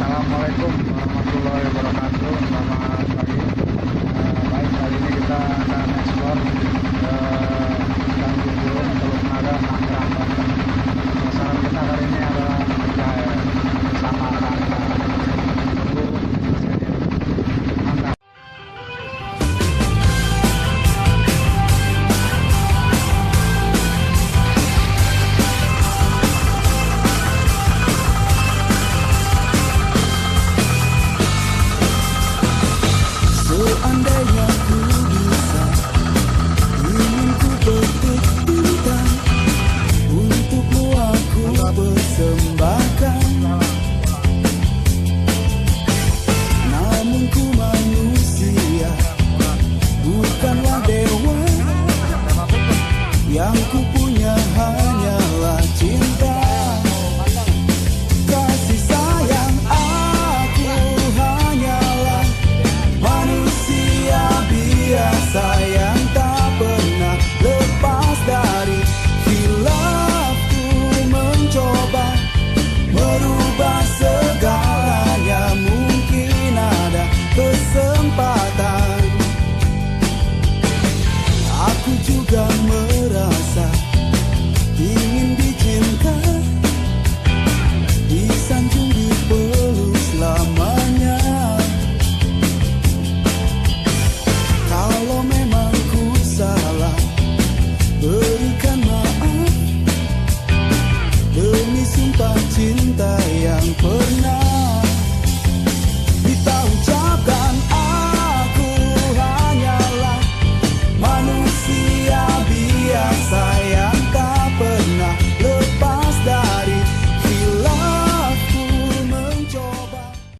Assalamualaikum warahmatullahi wabarakatuh. Selamat pagi. Baik, kali ini kita akan eksplor ke Tanjung Burung, Teluk Naga, Tangerang, Banten. Sasaran kita kali ini adalah Menjaga bersama Rangga. Tunggu hasilnya. Mantap. Seandainya ku bisa, ingin ku petik bintang, untukmu aku persembahkan. Namun ku manusia, bukanlah dewa, yang ku punya hanyalah cinta. Kasih sayang aku hanyalah manusia biasa yang tak pernah lepas dari khilafku, mencoba merubah segalanya. Mungkin ada kesempatan. Aku juga merasa ingin dicinta, disanjung, dipeluk selamanya. Kalau memang ku salah, berikan maaf demi sumpah cinta yang pernah